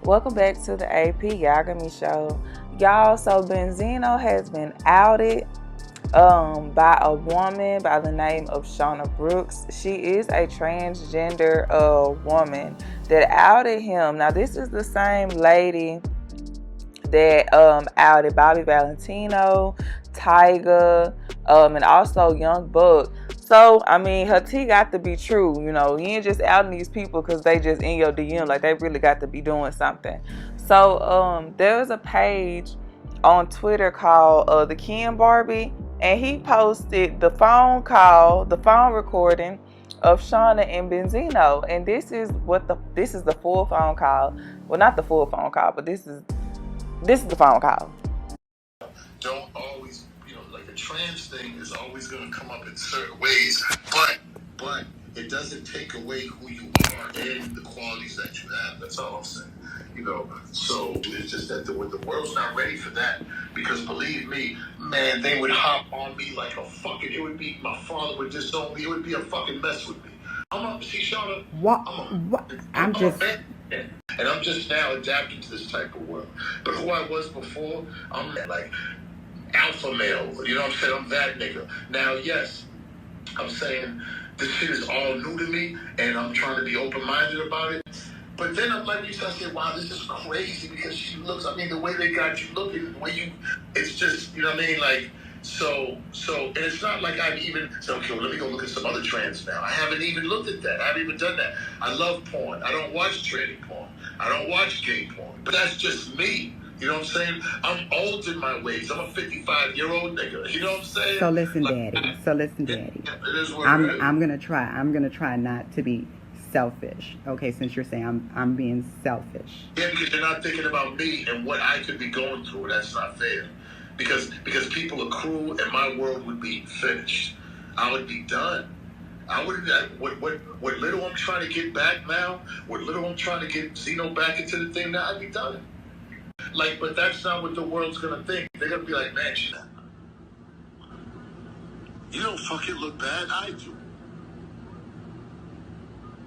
Welcome back to the AP Yagami Show. Y'all, so Benzino has been outed by a woman by the name of Shuana Brooks. She is a transgender woman that outed him. Now, this is the same lady that outed Bobby Valentino, Tyga, and also Young Buck. So, I mean, her tea got to be true. You know, you ain't just outing these people because they just in your DM. Like, they really got to be doing something. So, there's a page on Twitter called The Ken Barbie. And he posted the phone recording of Shuana and Benzino. And this is the full phone call. Well, not the full phone call, but this is the phone call. Don't always, like the trans thing is always going to come up in certain ways, but it doesn't take away who you are and the qualities that you have. That's all I'm saying. So it's just that the world's not ready for that, because believe me, man, they would hop on me like a fucking, it would be, my father would disown me, it would be a fucking mess with me. See, Shauna, I'm just now adapting to this type of world. But who I was before, I'm like alpha male, you know what I'm saying? I'm that nigga. Now, yes, I'm saying this shit is all new to me, and I'm trying to be open-minded about it. But then I'm like, I said, wow, this is crazy, because she looks, I mean, the way they got you looking, the way you, it's just, you know what I mean? Like, so, and it's not like I've even said, okay, well, let me go look at some other trans now. I haven't even looked at that. I haven't even done that. I love porn. I don't watch tranny porn. I don't watch gay porn. But that's just me. You know what I'm saying? I'm old in my ways. I'm a 55-year-old nigga. You know what I'm saying? So listen, Daddy. It is what I'm it is. I'm gonna try not to be selfish. Okay, since you're saying I'm being selfish. Yeah, because you're not thinking about me and what I could be going through. That's not fair. Because people are cruel, and my world would be finished. I would be done. I wouldn't. What little I'm trying to get back now, what little I'm trying to get Zeno back into the thing now, I'd be done. Like, but that's not what the world's gonna think. They're gonna be like, man, you don't fucking look bad. I do.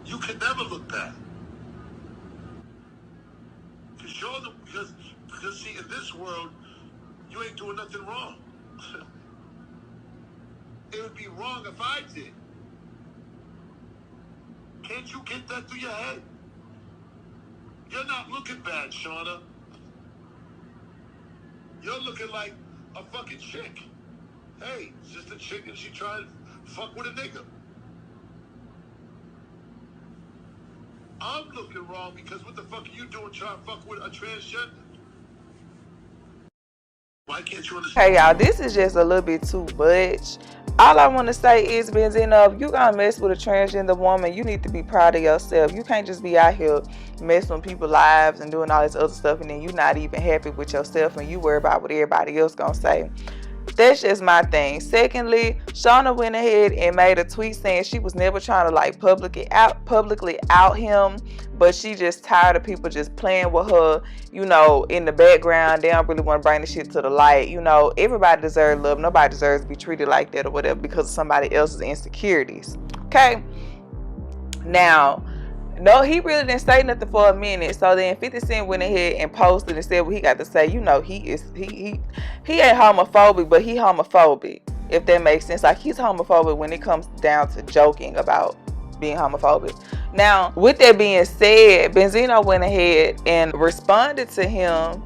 You can never look bad. Because see, in this world, you ain't doing nothing wrong. It would be wrong if I did. Can't you get that through your head? You're not looking bad, Shuana. You're looking like a fucking chick. Hey, it's just a chick and she trying to fuck with a nigga. I'm looking wrong because what the fuck are you doing trying to fuck with a transgender? Why can't you understand? Hey, y'all, this is just a little bit too much. All I want to say is, Benzino, if you gonna mess with a transgender woman, you need to be proud of yourself. You can't just be out here messing with people's lives and doing all this other stuff, and then you're not even happy with yourself and you worry about what everybody else gonna say. That's just my thing. Secondly, Shuana went ahead and made a tweet saying she was never trying to like publicly out him, but she just tired of people just playing with her, in the background. They don't really want to bring the shit to the light. Everybody deserves love. Nobody deserves to be treated like that or whatever because of somebody else's insecurities. Okay? Now, no, he really didn't say nothing for a minute. So then 50 Cent went ahead and posted and said what he got to say. He ain't homophobic, but he homophobic, if that makes sense. Like, he's homophobic when it comes down to joking about being homophobic. Now, with that being said, Benzino went ahead and responded to him,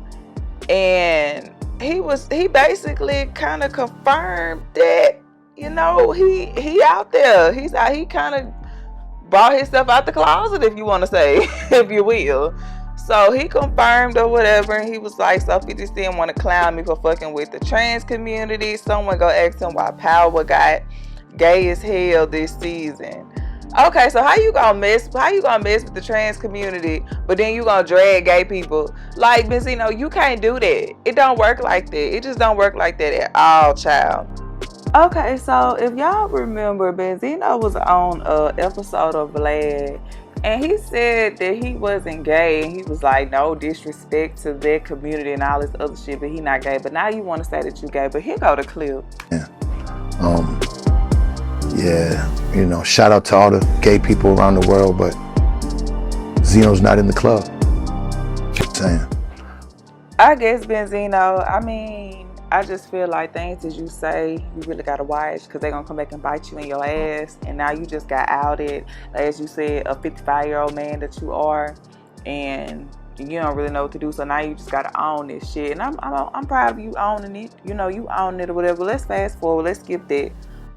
and he basically kind of confirmed that, he out there. He kind of brought himself out the closet, if you want to say, if you will. So he confirmed or whatever, and he was like, so 50 Cent want to clown me for fucking with the trans community. Someone go ask him why Power got gay as hell this season. Okay, so how you gonna mess with the trans community, but then you gonna drag gay people? Like, Benzino, you can't do that. It don't work like that. It just don't work like that at all, child. Okay, so if y'all remember, Benzino was on an episode of Vlad, and he said that he wasn't gay, and he was like, no disrespect to their community and all this other shit, but he not gay. But now you want to say that you gay, but here go the clip. Yeah, shout out to all the gay people around the world, but Zeno's not in the club. saying? I guess Benzino, I mean, I just feel like things that you say, you really gotta watch because they're gonna come back and bite you in your ass. And now you just got outed, as you said, a 55-year-old man that you are, and you don't really know what to do. So now you just gotta own this shit. And I'm proud of you owning it. You know, you own it or whatever. Let's fast forward. Let's skip that.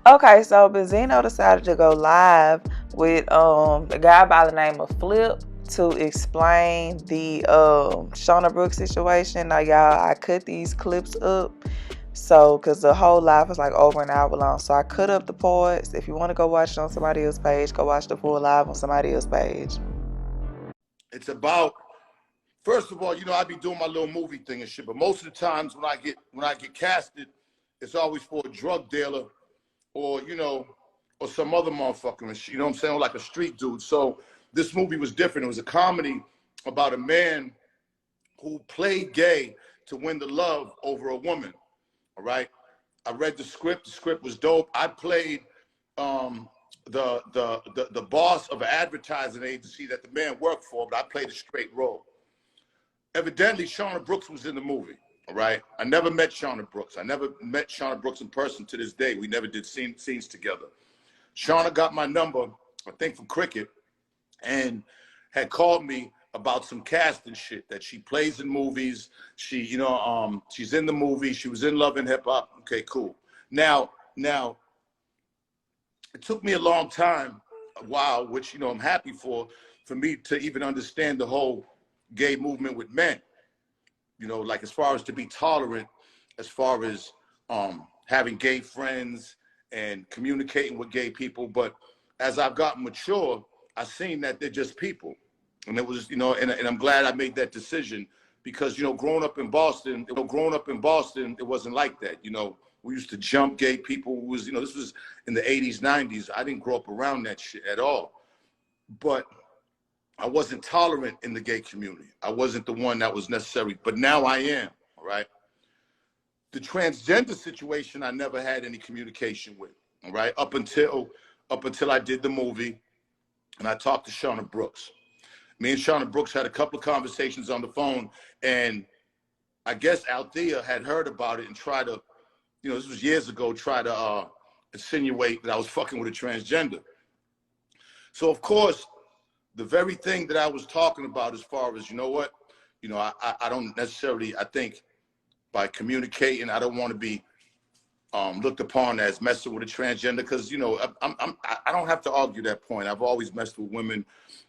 Okay, so Benzino decided to go live with a guy by the name of Flip to explain the Shauna Brooks situation. Now, y'all, I cut these clips up, so because the whole live was like over an hour long, so I cut up the parts. If you want to go watch it on somebody else's page, go watch the full live on somebody else's page. It's about, first of all, you know, I be doing my little movie thing and shit, but most of the times when I get casted, it's always for a drug dealer or, you know, or some other motherfucker and shit, you know what I'm saying, like a street dude. So this movie was different. It was a comedy about a man who played gay to win the love over a woman. All right. I read the script. The script was dope. I played the boss of an advertising agency that the man worked for, but I played a straight role. Evidently, Shauna Brooks was in the movie. All right. I never met Shauna Brooks. I never met Shauna Brooks in person to this day. We never did scenes together. Shauna got my number, I think, from Cricket, and had called me about some casting shit that she plays in movies. She, you know, she's in the movie. She was in Love and Hip Hop. Okay, cool. Now, it took me a long time, a while, which, you know, I'm happy for me to even understand the whole gay movement with men. You know, like as far as to be tolerant, as far as having gay friends and communicating with gay people. But as I've gotten mature, I've seen that they're just people. And it was, you know, and I'm glad I made that decision because, you know, growing up in Boston, it wasn't like that. You know, we used to jump gay people. It was, you know, this was in the 80s, 90s. I didn't grow up around that shit at all. But I wasn't tolerant in the gay community. I wasn't the one that was necessary, but now I am, all right? The transgender situation, I never had any communication with, all right? Up until I did the movie and I talked to Shauna Brooks. Me and Shauna Brooks had a couple of conversations on the phone, and I guess Althea had heard about it and tried to, you know, this was years ago, try to insinuate that I was fucking with a transgender. So of course, the very thing that I was talking about as far as, you know what, you know, I don't necessarily, I think by communicating, I don't want to be looked upon as messing with a transgender because, you know, I don't have to argue that point. I've always messed with women.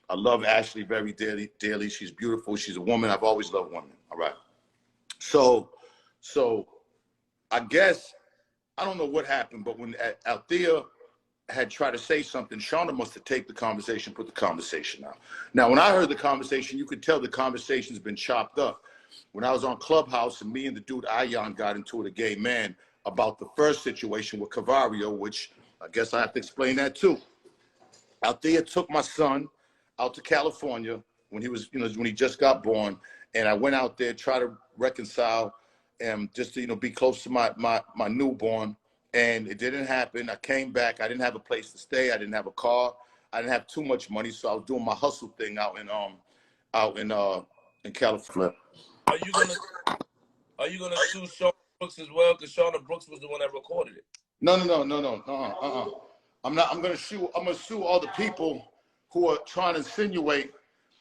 I love Ashley very dearly. She's beautiful. She's a woman. I've always loved women. All right. So I guess, I don't know what happened, but when Althea had tried to say something, Shauna must have taken the conversation, put the conversation out. Now, when I heard the conversation, you could tell the conversation's been chopped up. When I was on Clubhouse and me and the dude Ayan got into it, a gay man, about the first situation with Cavario, which I guess I have to explain that too. Althea took my son out to California when he was, you know, when he just got born, and I went out there, try to reconcile and just to, you know, be close to my newborn. And it didn't happen. I came back. I didn't have a place to stay. I didn't have a car. I didn't have too much money, so I was doing my hustle thing out in California. Are you gonna sue Shauna Brooks as well? Because Shauna Brooks was the one that recorded it. No. I'm not. I'm gonna sue all the people who are trying to insinuate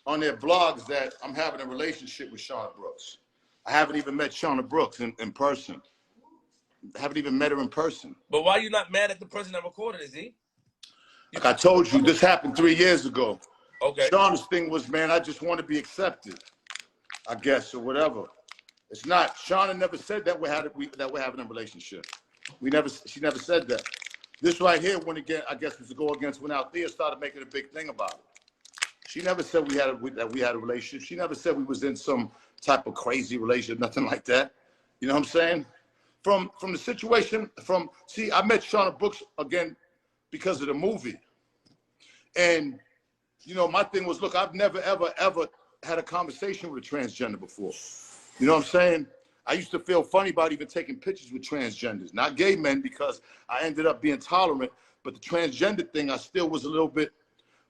on their blogs that I'm having a relationship with Shauna Brooks. I haven't even met Shauna Brooks in person. I haven't even met her in person. But why are you not mad at the person that recorded it, Z? Like I told you, this happened 3 years ago. Okay. Shauna's thing was, man, I just want to be accepted, I guess, or whatever. It's not. Shauna never said that we're having a relationship. She never said that. This right here, when again, I guess was to go against when Althea started making a big thing about it. She never said that we had a relationship. She never said we was in some type of crazy relationship, nothing like that. You know what I'm saying? From the situation, I met Shauna Brooks again because of the movie. And, you know, my thing was, look, I've never, ever, ever had a conversation with a transgender before. You know what I'm saying? I used to feel funny about even taking pictures with transgenders, not gay men, because I ended up being tolerant. But the transgender thing, I still was a little bit.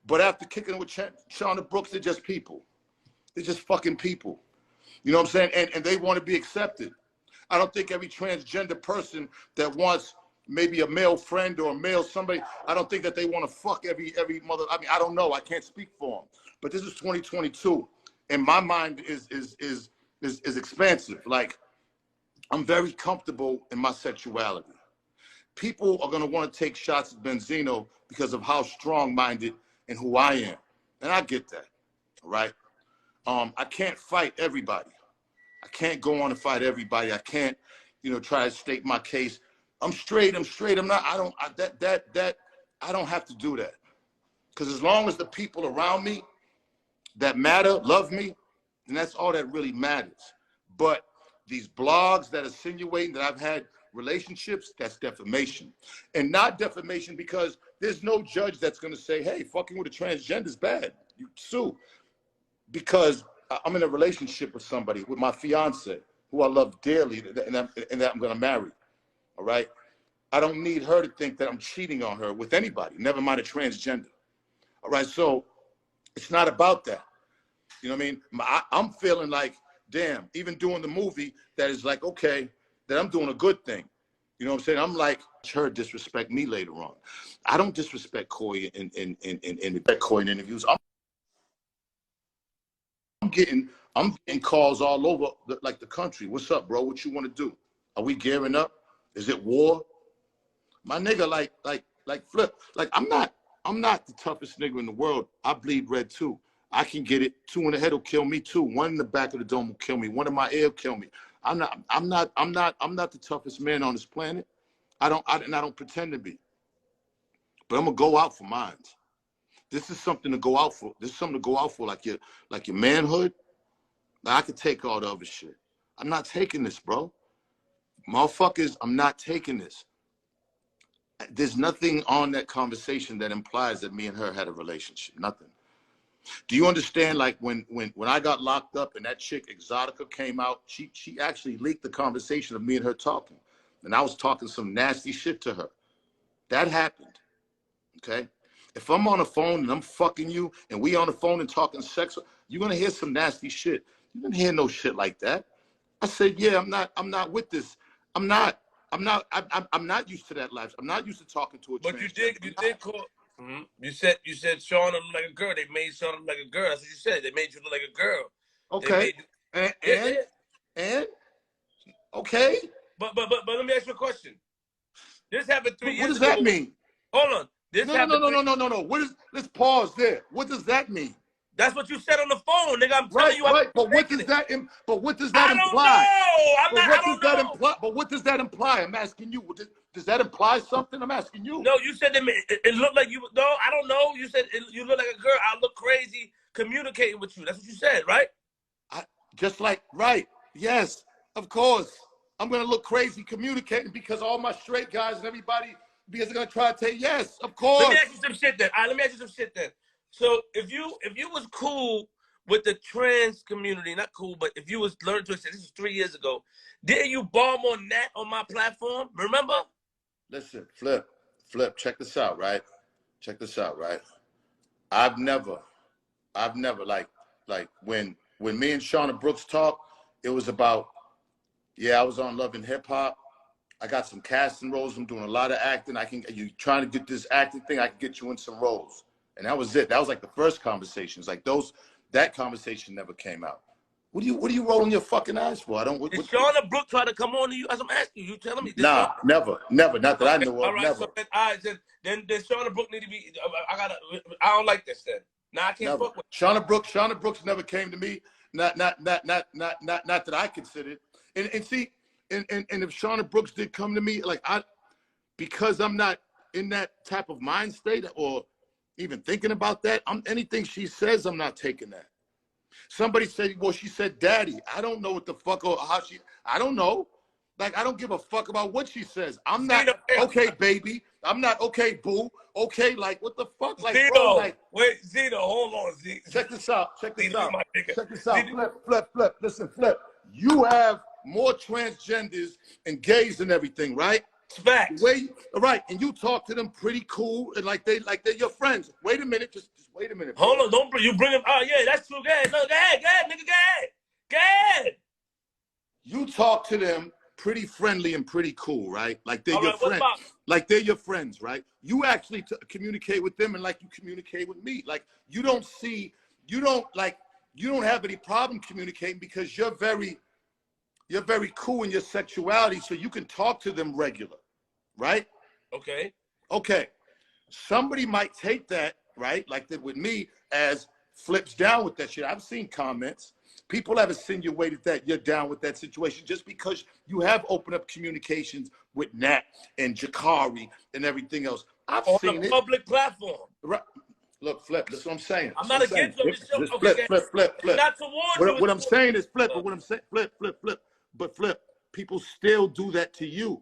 But after kicking it with Shauna Brooks, they're just people. They're just fucking people. You know what I'm saying? And they want to be accepted. I don't think every transgender person that wants maybe a male friend or a male somebody, I don't think that they want to fuck every mother. I mean, I don't know. I can't speak for them. But this is 2022, and my mind is expansive. Like, I'm very comfortable in my sexuality. People are going to want to take shots at Benzino because of how strong-minded and who I am. And I get that, all right? I can't fight everybody. I can't go on and fight everybody. I can't, you know, try to state my case. I'm straight. I'm not, I don't have to do that. Because as long as the people around me that matter love me, then that's all that really matters. But these blogs that insinuating that I've had relationships, that's defamation. And not defamation because there's no judge that's going to say, hey, fucking with a transgender is bad. You sue. Because I'm in a relationship with somebody, with my fiance, who I love dearly, and that I'm going to marry. All right? I don't need her to think that I'm cheating on her with anybody, never mind a transgender. All right? So it's not about that. You know what I mean? I'm feeling like, damn, even doing the movie, that is like, okay, that I'm doing a good thing. You know what I'm saying? I'm like, her disrespect me later on. I don't disrespect Cois in interviews. I'm getting calls all over like the country. What's up, bro? What you want to do? Are we gearing up? Is it war? My nigga, like Flip, like I'm not the toughest nigga in the world. I bleed red too. I can get it. 2 in the head will kill me too. 1 in the back of the dome will kill me. 1 in my ear will kill me. I'm not the toughest man on this planet. I don't pretend to be. But I'm gonna go out for mine. This is something to go out for. This is something to go out for, like your manhood. Like, I could take all the other shit. I'm not taking this, bro. Motherfuckers, I'm not taking this. There's nothing on that conversation that implies that me and her had a relationship. Nothing. Do you understand? Like when I got locked up and that chick Exotica came out, she actually leaked the conversation of me and her talking, and I was talking some nasty shit to her. That happened. Okay. If I'm on the phone and I'm fucking you, and we on the phone and talking sex, you're gonna hear some nasty shit. You didn't hear no shit like that. I said, yeah, I'm not with this. I'm not used to that life. I'm not used to talking to a But transgender. you did call. Mm-hmm. You said Shuana look like a girl. They made Shuana look like a girl. That's what you said. They made you look like a girl. Okay. And okay. But let me ask you a question. This happened 3 years ago. What does that mean? Hold on. No. Let's pause there. What does that mean? That's what you said on the phone, nigga. I'm telling you. Right. But what does that imply? I don't know. But what does that imply? I'm asking you. Does that imply something? I'm asking you. No, you said it looked like you. No, I don't know. You said you look like a girl. I look crazy communicating with you. That's what you said, right? Right. Yes, of course. I'm going to look crazy communicating because all my straight guys and everybody because they're going to try to say yes, of course. Let me ask you some shit then. All right, let me ask you some shit then. So if you was cool with the trans community, not cool, but if you was learning to accept, this is 3 years ago, didn't you bomb on that on my platform? Remember? Listen, Flip, check this out, right? I've never like when me and Shauna Brooks talked, it was about, yeah, I was on Love and Hip Hop. I got some casting roles. I'm doing a lot of acting. You trying to get this acting thing, I can get you in some roles. And that was it. That was like the first conversations. Like that conversation never came out. What are you rolling your fucking eyes for? Did Shauna Brooke try to come on to you? As I'm asking you, telling me. Nah, never. Not that I know of. All right, never. So then Shauna Brooke need to be. I don't like this then. Nah, I can't fuck with Shauna Brooks never came to me. Not that I considered. And see, and if Shauna Brooks did come to me, like because I'm not in that type of mind state or even thinking about that, anything she says, I'm not taking that. Somebody said, well, she said daddy. I don't know what the fuck or how I don't know. Like, I don't give a fuck about what she says. I'm not okay, baby. I'm not okay, boo. Okay, like, what the fuck? Like, Zeno, bro, like, wait, Zeno, hold on, Z. Check this out. Flip. Listen, Flip. You have more transgenders and gays and everything, right? Facts. Right, and you talk to them pretty cool and like they're your friends. Wait a minute, just wait a minute. Hold on, you bring them. Oh yeah, that's true. Go ahead, nigga, go ahead. talk to them pretty friendly and pretty cool, right? Like they're your friend, like they're your friends, right? You actually communicate with them and like you communicate with me. Like you don't have any problem communicating because you're very cool in your sexuality, so you can talk to them regular, right? Okay. Okay. Somebody might take that, right, like that with me, as flips down with that shit. I've seen comments. People have insinuated that you're down with that situation just because you have opened up communications with Nat and Jakari and everything else. I've seen it. On a public platform. Right. Look, Flip, that's what I'm saying. I'm not against you. Just flip. Not towards you. What I'm saying is flip, but what I'm saying, flip. But Flip, people still do that to you.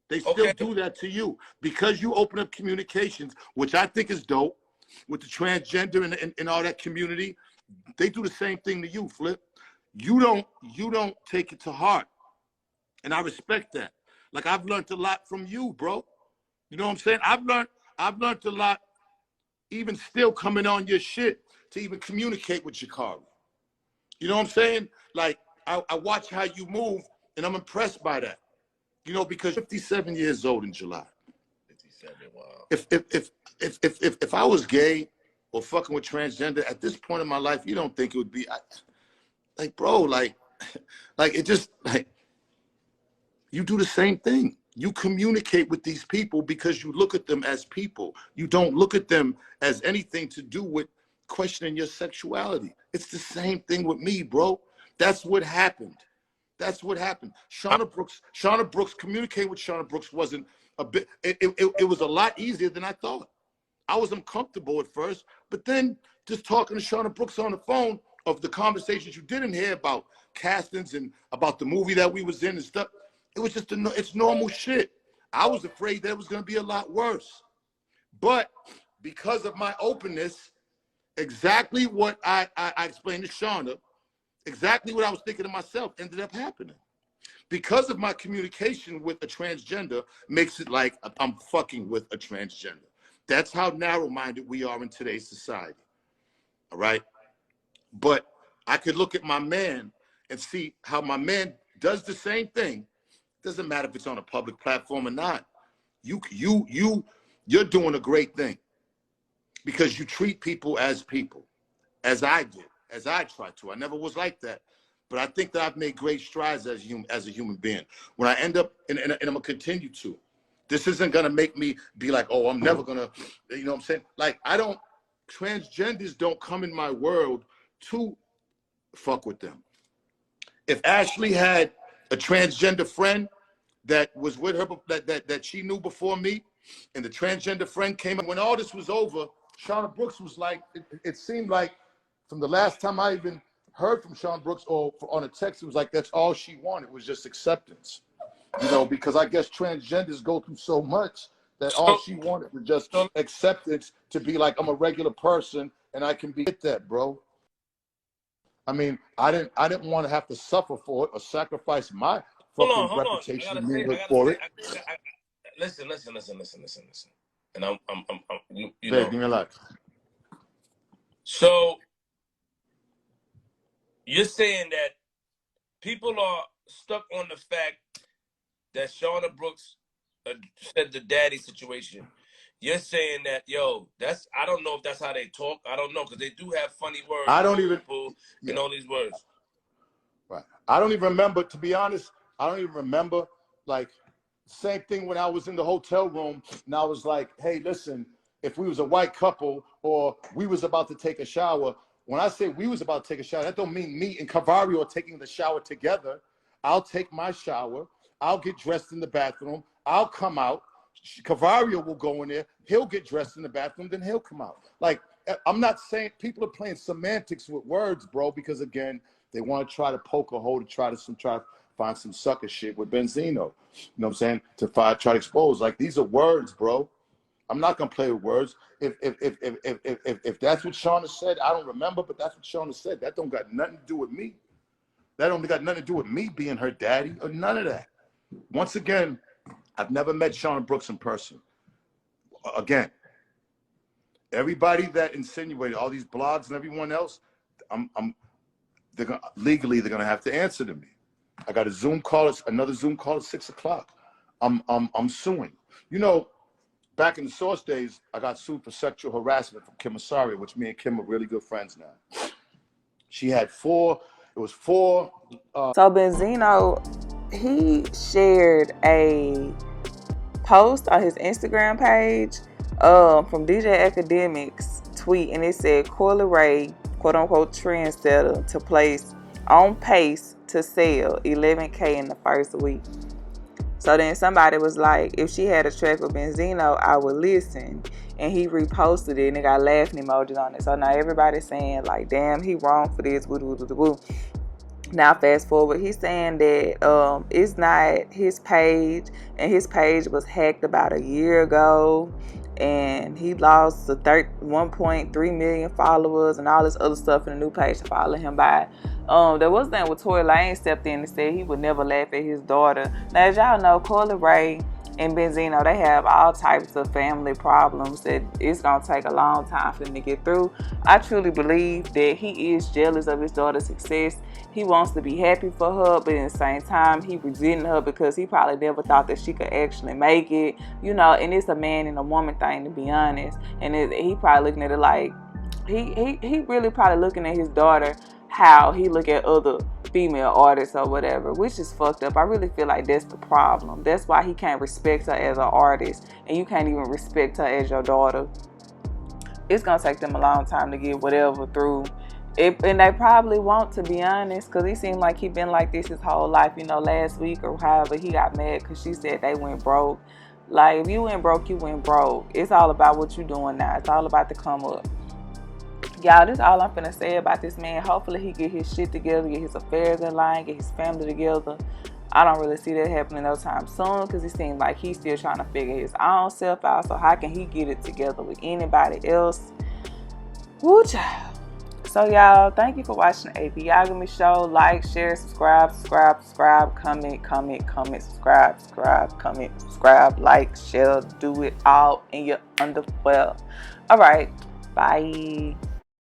They still do that to you because you open up communications, which I think is dope, with the transgender and all that community. They do the same thing to you, Flip. You don't take it to heart. And I respect that. Like I've learned a lot from you, bro. You know what I'm saying? I've learned a lot, even still coming on your shit, to even communicate with Jakari. You know what I'm saying? Like I watch how you move and I'm impressed by that. You know, because 57 years old in July. 57, wow. If I was gay or fucking with transgender at this point in my life, you don't think it would be like, bro, like it just like you do the same thing. You communicate with these people because you look at them as people. You don't look at them as anything to do with questioning your sexuality. It's the same thing with me, bro. That's what happened. That's what happened. Shauna Brooks, communicating with Shauna Brooks wasn't a bit, it was a lot easier than I thought. I was uncomfortable at first, but then just talking to Shauna Brooks on the phone of the conversations you didn't hear about castings and about the movie that we was in and stuff, it was just, it's normal shit. I was afraid that it was gonna be a lot worse. But because of my openness, exactly what I explained to Shauna, exactly what I was thinking to myself ended up happening. Because of my communication with a transgender makes it like I'm fucking with a transgender. That's how narrow-minded we are in today's society, all right? But I could look at my man and see how my man does the same thing. Doesn't matter if it's on a public platform or not. You're doing a great thing because you treat people, as I did, as I try to. I never was like that. But I think that I've made great strides as a human being. When I end up, and I'm going to continue to, this isn't going to make me be like, oh, I'm never going to, you know what I'm saying? Like, transgenders don't come in my world to fuck with them. If Ashley had a transgender friend that was with her, that she knew before me, and the transgender friend came, when all this was over, Shauna Brooks was like, it seemed like from the last time I even heard from Shauna Brooks or on a text, it was like that's all she wanted was just acceptance. You know, because I guess transgenders go through so much that all she wanted was just acceptance to be like, I'm a regular person and I can be that, bro. I mean, I didn't want to have to suffer for it or sacrifice my fucking reputation for it. Listen. And I'm you know. Give me a lot. So you're saying that people are stuck on the fact that Shauna Brooks said the daddy situation. You're saying that, yo, I don't know if that's how they talk. I don't know, because they do have funny words. I don't even, and all these words. Right. I don't even remember, to be honest, I don't even remember, like, same thing when I was in the hotel room and I was like, hey, listen, if we was a white couple or we was about to take a shower, when I say we was about to take a shower, that don't mean me and Cavario are taking the shower together. I'll take my shower. I'll get dressed in the bathroom. I'll come out. Cavario will go in there. He'll get dressed in the bathroom. Then he'll come out. Like, I'm not saying people are playing semantics with words, bro, because, again, they want to try to poke a hole to try to find some sucker shit with Benzino. You know what I'm saying? To try to expose. Like, these are words, bro. I'm not gonna play with words. If that's what Shauna said, I don't remember, but that's what Shauna said. That don't got nothing to do with me. That don't got nothing to do with me being her daddy or none of that. Once again, I've never met Shauna Brooks in person. Again, everybody that insinuated, all these blogs and everyone else, legally they're gonna have to answer to me. I got a Zoom call. Another Zoom call at 6 o'clock. I'm suing. You know, back in the Source days, I got sued for sexual harassment from Kim Asari, which me and Kim are really good friends now. She had four. It was four. So Benzino, he shared a post on his Instagram page from DJ Academic's tweet, and it said Coil Ray, quote unquote trendsetter, to place on pace to sell 11K in the first week. So then somebody was like, if she had a track with Benzino, I would listen. And he reposted it and it got laughing emojis on it. So now everybody's saying like, damn, he wrong for this. Woo, woo, woo, woo. Now fast forward, he's saying that it's not his page, and his page was hacked about a year ago, and he lost 1.3 million followers and all this other stuff in a new page to follow him by. There was that with Tory Lanez stepped in and said he would never laugh at his daughter. Now as y'all know, Coil Ray and Benzino, they have all types of family problems that it's going to take a long time for them to get through. I truly believe that he is jealous of his daughter's success. He wants to be happy for her, but at the same time, he resenting her because he probably never thought that she could actually make it. You know, and it's a man and a woman thing, to be honest. And he probably looking at it like, he really probably looking at his daughter how he look at other female artists or whatever, which is fucked up. I really feel like that's the problem. That's why he can't respect her as an artist, and you can't even respect her as your daughter. It's gonna take them a long time to get whatever through it, and they probably won't, to be honest, because he seemed like he been like this his whole life. You know, last week or however, he got mad because she said they went broke. Like, if you went broke, you went broke. It's all about what you doing now. It's all about the come up. Y'all, this is all I'm finna say about this man. Hopefully he get his shit together, get his affairs in line, get his family together. I don't really see that happening no time soon, because it seems like he's still trying to figure his own self out. So how can he get it together with anybody else? Woo, child. So y'all, thank you for watching the AP Yagami Show. Like, share, subscribe, comment, subscribe, like, share, do it all in your underwear. All right, bye.